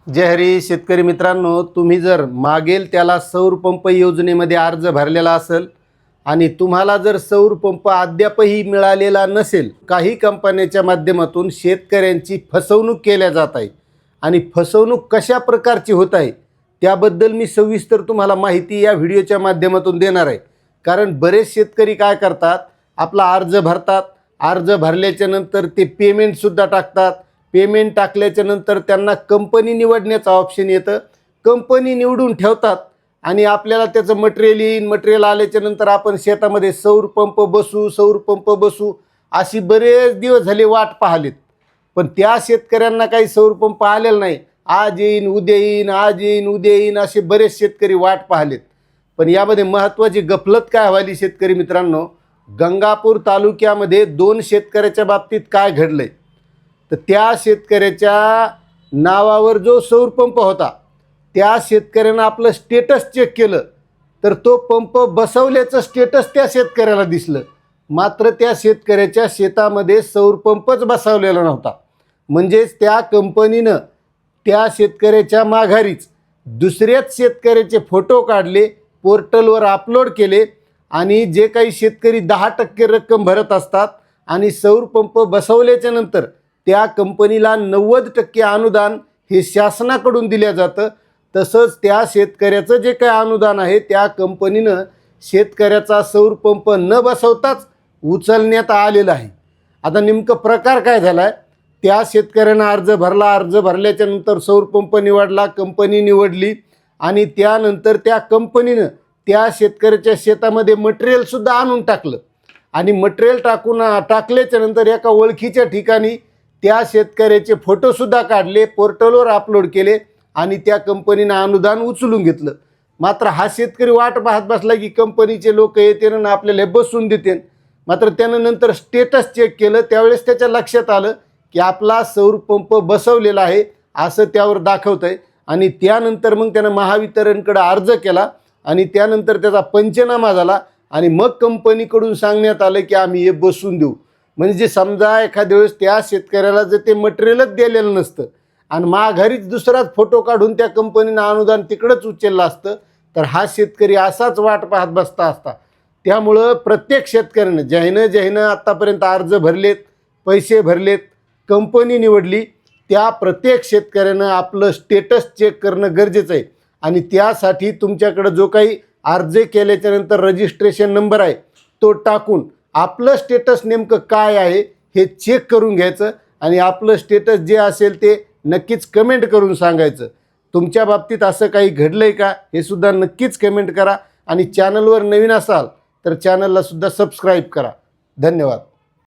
जय हरी शेतकरी मित्रांनो, तुम्ही जर मागेल त्याला सौर पंप योजनेमध्ये अर्ज भरलेला असेल आणि तुम्हाला जर सौर पंप अद्यापही मिळालेला नसेल, काही कंपन्यांच्या माध्यमातून शेतकऱ्यांची फसवणूक केल्या जात आहे आणि फसवणूक कशा प्रकारची होत आहे त्याबद्दल मी सविस्तर तुम्हाला माहिती या व्हिडिओच्या माध्यमातून देणार आहे। कारण बरेच शेतकरी काय करतात, आपला अर्ज भरतात, अर्ज भरल्याच्या नंतर ते पेमेंटसुद्धा टाकतात। पेमेंट टाकल्याच्या नंतर त्यांना कंपनी निवडण्याचा ऑप्शन येतं, कंपनी निवडून ठेवतात आणि आपल्याला त्याचं मटेरियल येईन, मटेरियल आल्याच्या नंतर आपण शेतामध्ये सौर पंप बसू अशी बरेच दिवस झाले वाट पाहिलीत, पण त्या शेतकऱ्यांना काही सौर पंप आलेला नाही। आज येईन उद्या येईन, आज येईन उद्या येईन असे बरेच शेतकरी वाट पाहिलेत। पण यामध्ये महत्त्वाची गफलत काय व्हायली शेतकरी मित्रांनो, गंगापूर तालुक्यामध्ये 2 शेतकऱ्याच्या बाबतीत काय घडलंय तर त्या शेतकऱ्याच्या नावावर जो सौर पंप होता त्या शेतकऱ्यानं आपलं स्टेटस चेक केलं तर तो पंप बसवल्याचं स्टेटस त्या शेतकऱ्याला दिसलं, मात्र त्या शेतकऱ्याच्या शेतामध्ये सौर पंपच बसवलेला नव्हता। म्हणजेच त्या कंपनीनं त्या शेतकऱ्याच्या माघारीच दुसऱ्याच शेतकऱ्याचे फोटो काढले, पोर्टलवर अपलोड केले आणि जे काही शेतकरी 10% रक्कम भरत असतात आणि सौर पंप बसवल्याच्या नंतर त्या कंपनीला 90% अनुदान हे शासनाकडून दिलं जातं, तसंच त्या शेतकऱ्याचं जे काही अनुदान आहे त्या कंपनीनं शेतकऱ्याचा सौर पंप न बसवताच उचलण्यात आलेलं आहे। आता नेमकं प्रकार काय झाला आहे, त्या शेतकऱ्यानं अर्ज भरला, अर्ज भरल्याच्या नंतर सौर पंप निवडला, कंपनी निवडली आणि त्यानंतर त्या कंपनीनं त्या शेतकऱ्याच्या शेतामध्ये मटेरियलसुद्धा आणून टाकलं आणि मटेरियल टाकल्याच्या नंतर एका ओळखीच्या ठिकाणी त्या शेतकऱ्याचे फोटोसुद्धा काढले, पोर्टलवर अपलोड केले आणि त्या कंपनीनं अनुदान उचलून घेतलं। मात्र हा शेतकरी वाट पाहत बसला की कंपनीचे लोक येतील आणि आपल्याला बसून देतील। मात्र त्यानं नंतर स्टेटस चेक केलं, त्यावेळेस त्याच्या लक्षात आलं की आपला सौर पंप बसवलेला आहे असं त्यावर दाखवतं आहे आणि त्यानंतर मग त्यानं महावितरणकडे अर्ज केला आणि त्यानंतर त्याचा पंचनामा झाला आणि मग कंपनीकडून सांगण्यात आलं की आम्ही हे बसून देऊ। म्हणजे समजा एखाद्या वेळेस त्या शेतकऱ्याला जर ते मटेरियलच दिलेलं नसतं आणि माघारीच दुसराच फोटो काढून त्या कंपनीनं अनुदान तिकडंच उचललं असतं तर हा शेतकरी असाच वाट पाहत बसता असता। त्यामुळं प्रत्येक शेतकऱ्यानं ज्यानं आत्तापर्यंत अर्ज भरलेत, पैसे भरलेत, कंपनी निवडली, त्या प्रत्येक शेतकऱ्यानं आपलं स्टेटस चेक करणं गरजेचं आहे आणि त्यासाठी तुमच्याकडं जो काही अर्ज केल्याच्या नंतर रजिस्ट्रेशन नंबर आहे तो टाकून आपलं स्टेटस नेमकं काय आहे हे चेक करून घ्यायचं आणि आपलं स्टेटस जे असेल ते नक्कीच कमेंट करून सांगायचं। तुमच्या बाबतीत असं काही घडलं आहे का हे सुद्धा नक्कीच कमेंट करा आणि चॅनलवर नवीन असाल तर चॅनलला सुद्धा सबस्क्राईब करा। धन्यवाद।